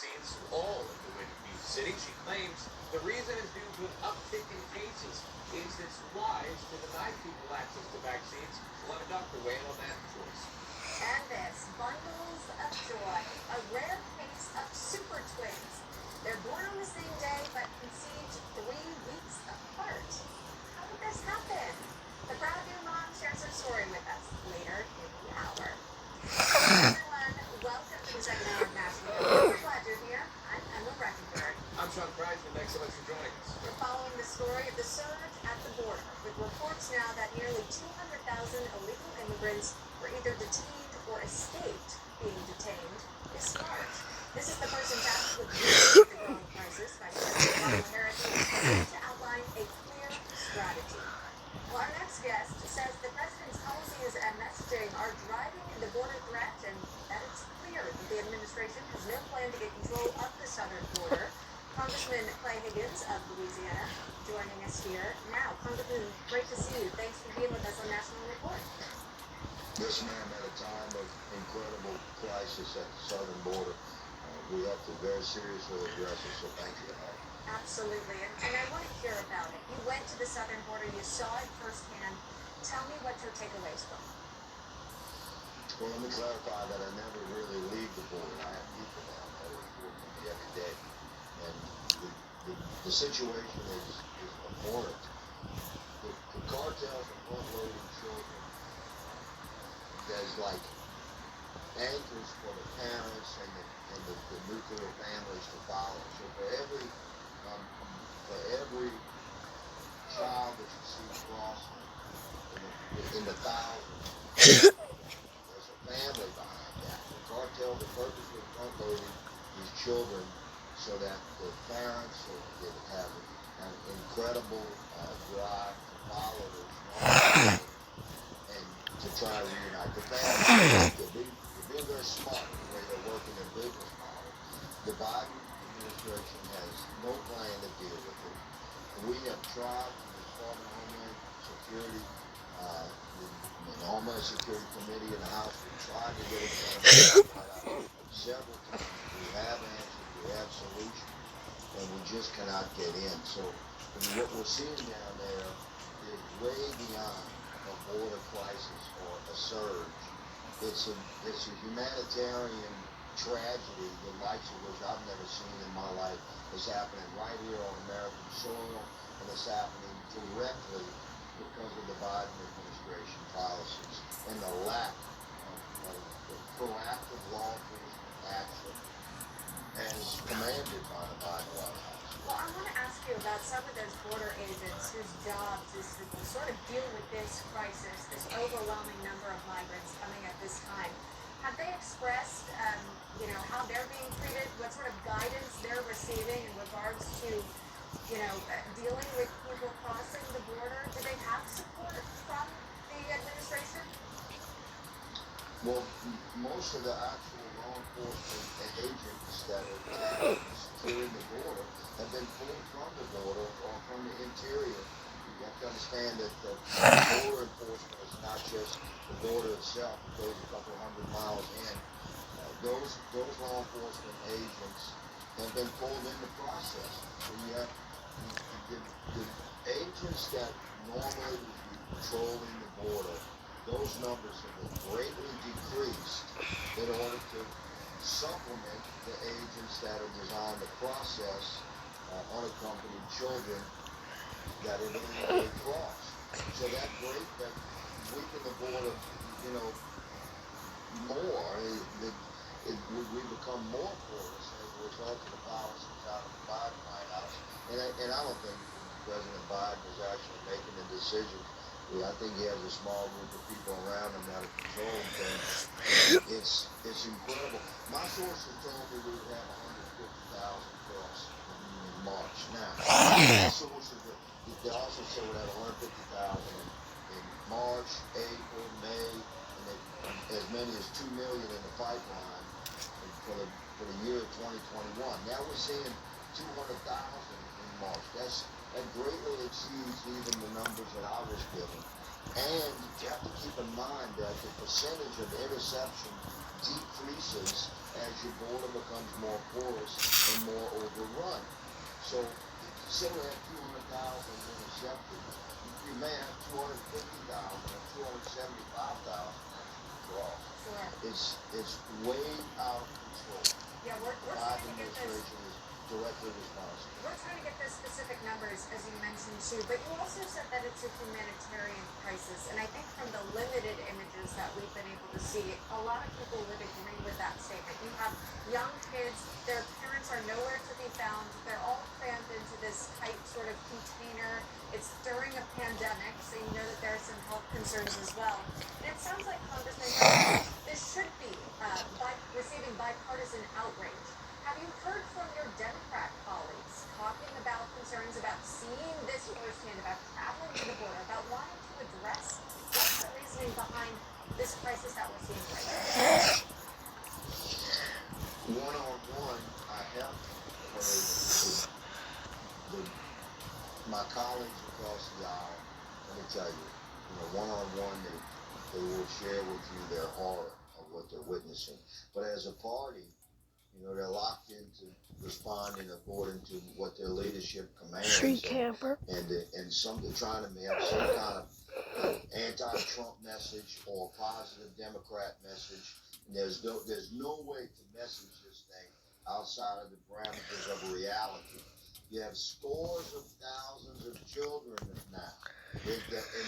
vaccines to all of the Windy Beach City. She claims the reason is due to an uptick in cases. Incidents rise to deny people access to vaccines. We'll have a doctor weigh in on that choice. And this, bundles of joy, a rare case of super twins. They're born on the same day but conceived 3 weeks apart. How did this happen? The proud new mom shares her story with us later in the hour. Hey everyone, welcome to the second hour of National News. We're glad you're here. I'm Emma Breckenberg. I'm Sean Kreisman. Thanks so much for joining us. We're following the story of the surge at the border, with reports now that nearly 200,000 illegal immigrants were either detained or escaped being detained this March. This is the person tasked with dealing with the growing crisis. Vice President Kamala Harris is going to outline a clear strategy. Well, our next guest says the president's policies and messaging are driving the border threat, and that it's clear that the administration has no plan to get control of the southern border. Congressman Clay Higgins of Louisiana joining us here now. Congressman, great to see you. Thanks for being with us on National Report. Yes, ma'am. At a time of incredible crisis at the southern border, we have to very seriously address it, so thank you. Absolutely, and I want to hear about it. You went to the southern border, you saw it firsthand. Tell me what your takeaways were. Well, let me clarify that I never really leave the border. I have people down there who work with me every day, and the situation is abhorrent. The cartels are front-loading children. There's like anchors for the parents and the nuclear families to follow. So for every child that you see crossing in the thousands, there's a family behind that. The cartels are purposely front-loading these children so that the parents will have an incredible drive to follow this and to try to reunite the families. They're being very smart the way they're working their business model. The Biden administration has no plan to deal with it. We have tried, the Department of Homeland Security, the Homeland Security Committee in the House, we've tried to get it done several times. We have answers, we have solutions, and we just cannot get in. So what we're seeing down there is way beyond a border crisis or a surge. It's a humanitarian tragedy, the likes of which I've never seen in my life. It's happening right here on American soil, and it's happening directly because of the Biden administration policies and the lack of proactive law enforcement action as commanded by the Biden White House. Well, I want to ask you about some of those border agents whose jobs is to sort of deal with this crisis, this overwhelming number of migrants coming at this time. Have they expressed, how they're being treated, what sort of guidance they're receiving in regards to, dealing with people crossing the border? Do they have support from the administration? Well, most of the actual law enforcement agents that are securing the border have been pulled from the border or from the interior. You have to understand that the border enforcement is not just the border itself. It goes a couple hundred miles in. Those law enforcement agents have been pulled in the process. So you have the agents that normally would be patrolling the border. Those numbers have been greatly decreased in order to supplement the agents that are designed to process unaccompanied children that are illegally crossed. So that weaken the border, more. We become more porous as a result of the policies out of the Biden White House. And I don't think President Biden is actually making a decision. I think he has a small group of people around him that are controlling things. It's incredible. My sources told me we would have 150,000 cross in March. Now, my sources, they also said we'd have 150,000 in March, April, May, and as many as 2 million in the pipeline for the year of 2021. Now we're seeing 200,000 in March. That greatly exceeds even the numbers that I was given. And you have to keep in mind that the percentage of interception decreases as your border becomes more porous and more overrun. So, say we have 200,000 intercepted, you may have 250,000 or 275,000 cross. Sure. It's way out of control. Yeah, we're The trying Biden to get this. administration is directly responsible. We're trying to get the specific numbers, as you mentioned too, but you also said that it's a humanitarian crisis, and I think from the limited images that we've been able to see, a lot of people would agree with that statement. You have young kids, their parents are nowhere to be found, they're all crammed into this tight sort of container. It's during a pandemic, so you know that there are some health concerns as well. And it sounds like, Congressman, this should be receiving bipartisan outrage. Have you heard from your Democrat colleagues talking about concerns about seeing this firsthand, about traveling to the border, about wanting to address what's the reasoning behind this crisis that we're seeing right now? One-on-one, I have heard my colleagues across the aisle. Let me tell you, one-on-one, they will share with you their horror of what they're witnessing. But as a party, they're locked into responding according to what their leadership commands. Street camper. And some they're trying to have some kind of anti-Trump message or positive Democrat message. And there's no way to message this thing outside of the parameters of reality. You have scores of thousands of children now, and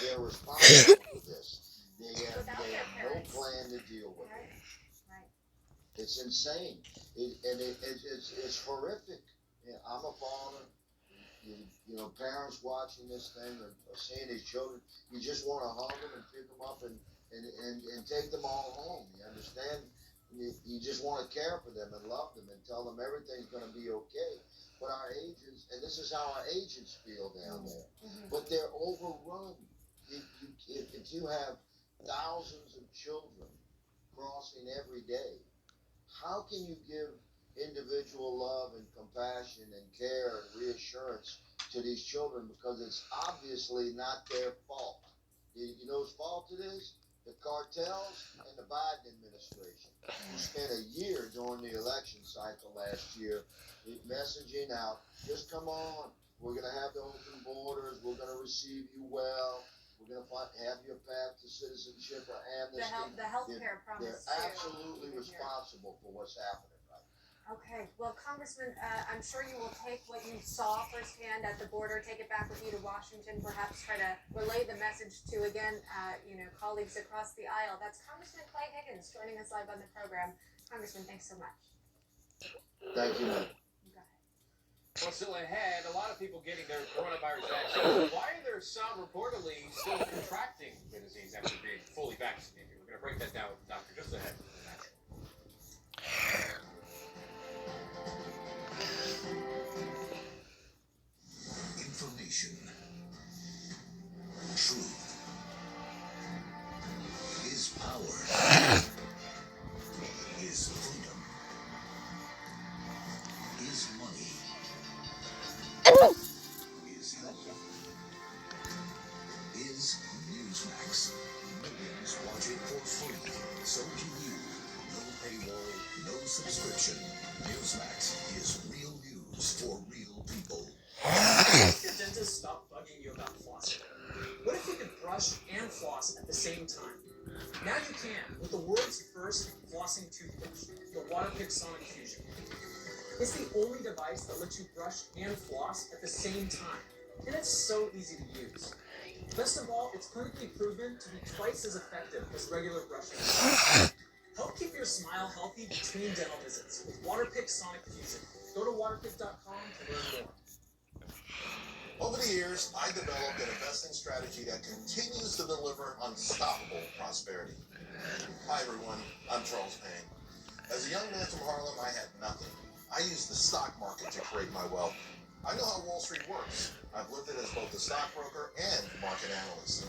they're responsible for this. They have no plan to deal with it. It's insane, it's horrific. I'm a father. Parents watching this thing or seeing these children, you just want to hug them and pick them up and take them all home. You understand? You just want to care for them and love them and tell them everything's going to be okay. But our agents, and this is how our agents feel down there, but they're overrun. If you have thousands of children crossing every day, how can you give individual love and compassion and care and reassurance to these children? Because it's obviously not their fault. You know whose fault it is? The cartels and the Biden administration, who spent a year during the election cycle last year messaging out, just come on, we're going to have the open borders, we're going to receive you well, we're going to have your path to citizenship or amnesty. The health care promise. They're absolutely responsible for what's happening right now. Okay, well, Congressman, I'm sure you will take what you saw firsthand at the border, take it back with you to Washington, perhaps try to relay the message to, again, colleagues across the aisle. That's Congressman Clay Higgins joining us live on the program. Congressman, thanks so much. Thank you. Well, still ahead, a lot of people getting their coronavirus vaccine. Why are there some reportedly still contracting the disease after being fully vaccinated? We're going to break that down with the doctor just ahead. Information. Truth. Is power. Is freedom. Is money. Is health. Is Newsmax. Millions watch it for free. So do you. No paywall, no subscription. Newsmax is real news for real people. What if your dentist stopped bugging you about flossing? What if you could brush and floss at the same time? Now you can with the world's first flossing toothbrush, the Waterpik Sonic Fusion. It's the only device that lets you brush and floss at the same time, and it's so easy to use. Best of all, it's clinically proven to be twice as effective as regular brushing. Help keep your smile healthy between dental visits with Waterpik Sonic Fusion. Go to waterpik.com to learn more. Over the years, I developed an investing strategy that continues to deliver unstoppable prosperity. Hi everyone, I'm Charles Payne. As a young man from Harlem, I had nothing. I used the stock market to create my wealth. I know how Wall Street works. I've lived it as both a stockbroker and market analyst.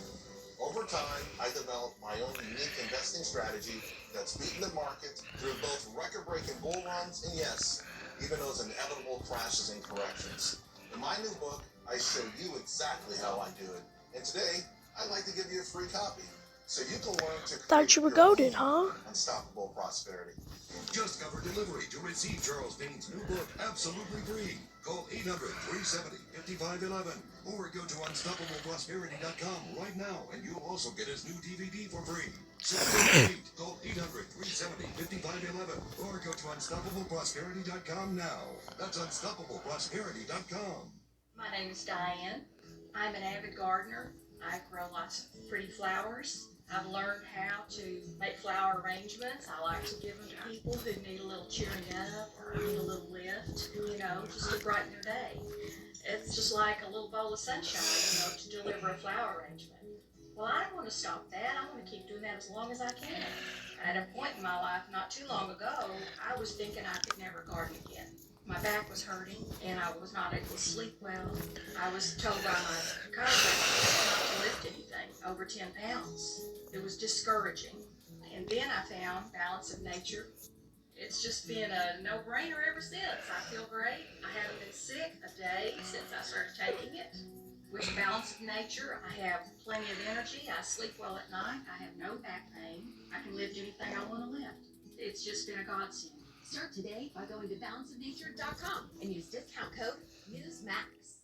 Over time, I developed my own unique investing strategy that's beaten the market through both record-breaking bull runs and, yes, even those inevitable crashes and corrections. In my new book, I show you exactly how I do it. And today, I'd like to give you a free copy. so you can learn to Thought create you were your goaded, own huh? unstoppable prosperity. Just cover delivery to receive Charles Payne's new book absolutely free. Call 800-370-5511 or go to unstoppableprosperity.com right now and you'll also get his new DVD for free. So call 800-370-5511 or go to unstoppableprosperity.com now. That's unstoppableprosperity.com. My name is Diane. I'm an avid gardener. I grow lots of pretty flowers. I've learned how to make flower arrangements. I like to give them to people who need a little cheering up or need a little lift, just to brighten their day. It's just like a little bowl of sunshine, to deliver a flower arrangement. Well, I don't want to stop that. I want to keep doing that as long as I can. At a point in my life not too long ago, I was thinking I could never garden again. My back was hurting, and I was not able to sleep well. I was told by my chiropractor not to lift anything over 10 pounds. It was discouraging. And then I found Balance of Nature. It's just been a no-brainer ever since. I feel great. I haven't been sick a day since I started taking it. With Balance of Nature, I have plenty of energy. I sleep well at night. I have no back pain. I can lift anything I want to lift. It's just been a godsend. Start today by going to balanceofnature.com and use discount code NEWSMAX.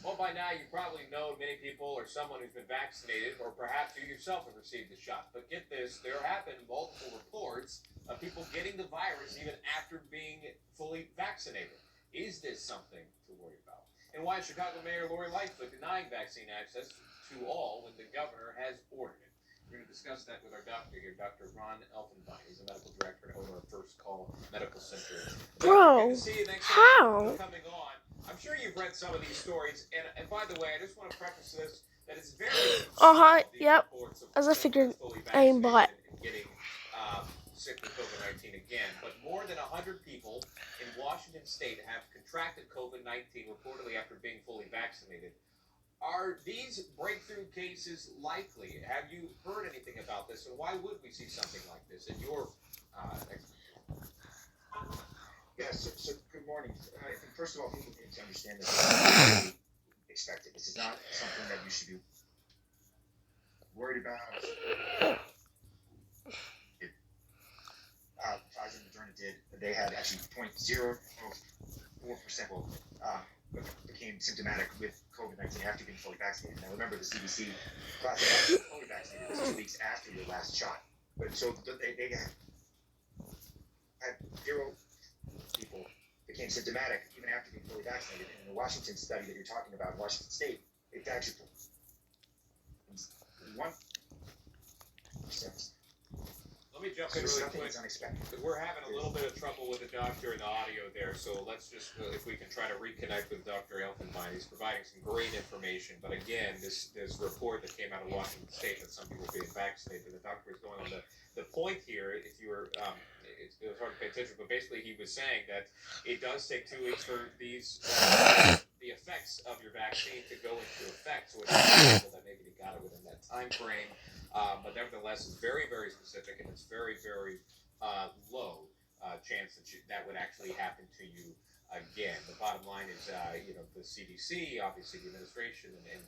Well, by now you probably know many people or someone who's been vaccinated, or perhaps you yourself have received the shot. But get this, there have been multiple reports of people getting the virus even after being fully vaccinated. Is this something to worry about? And why is Chicago Mayor Lori Lightfoot denying vaccine access to all when the governor has ordered it? We're going to discuss that with our doctor here, Dr. Ron Elfenbein. He's a medical director and owner of First Call Medical Center. Bro, good to see you. Thanks how? for coming on. I'm sure you've read some of these stories, and by the way, I just want to preface this that it's very yep. As I figured, I ain't bought. Getting sick with COVID-19 again, but more than 100 people in Washington State have contracted COVID-19 reportedly after being fully vaccinated. Are these breakthrough cases likely? Have you heard anything about this, and why would we see something like this in your Yes, so good morning. I think first of all, people need to understand that this is expected. This is not something that you should be worried about. Pfizer and Moderna did. They had actually 0.04% became symptomatic with COVID-19 after being fully vaccinated. Now remember, the CDC classified fully vaccinated 2 weeks after your last shot. But so they had 0 people became symptomatic even after being fully vaccinated. And in the Washington study that you're talking about, in Washington State, it actually 1%. Let me jump in really quick, because we're having a little bit of trouble with the doctor and the audio there, so let's just, if we can try to reconnect with Dr. Elfenbein. He's providing some great information, but again, this report that came out of Washington State that some people are being vaccinated, the doctor is going on the point here, if you were, it was hard to pay attention, but basically he was saying that it does take 2 weeks for these, the effects of your vaccine to go into effect, so it's possible that maybe they got it within that time frame. But nevertheless, it's very, very specific, and it's very, very low chance that would actually happen to you again. The bottom line is, the CDC, obviously the administration, and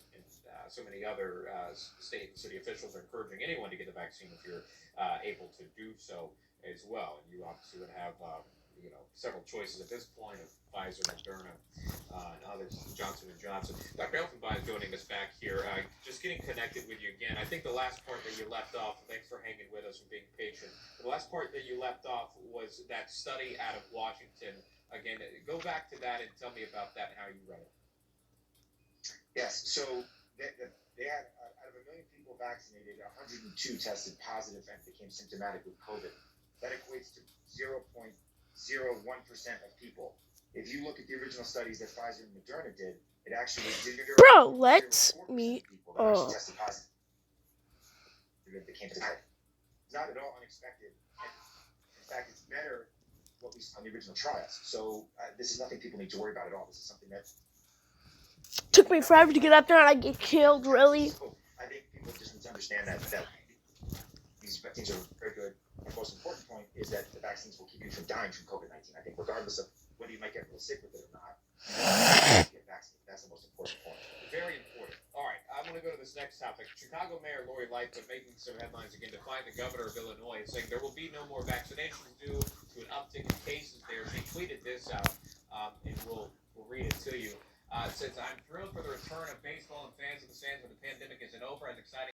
so many other state and city officials are encouraging anyone to get the vaccine if you're able to do so as well. And you obviously would have, several choices at this point of Pfizer, Moderna, and others, Johnson & Johnson. Dr. Elfenbein is joining us back here. Just getting connected with you again. I think the last part that you left off, thanks for hanging with us and being patient. The last part that you left off was that study out of Washington. Again, go back to that and tell me about that and how you read it. Yes, so they had, out of 1 million people vaccinated, 102 tested positive and became symptomatic with COVID. That equates to 0.01% of people. If you look at the original studies that Pfizer and Moderna did, it actually was Bro, let me tested positive. It became symptomatic. It's not at all unexpected. In fact, it's better what we saw in the original trials. So this is nothing people need to worry about at all. This is something that took me forever to get up there and I get killed, really. So I think people just need to understand that these vaccines are very good. The most important point is that the vaccines will keep you from dying from COVID-19. I think regardless of whether you might get real sick with it or not, you get vaccinated. That's the most important point. Very important. All right, I'm want to go to this next topic. Chicago Mayor Lori Lightfoot making some headlines again, defying the governor of Illinois, saying there will be no more vaccinations due to an uptick in cases there. She tweeted this out, and we'll read it to you. It says, "I'm thrilled for the return of baseball and fans of the stands when the pandemic isn't over. As exciting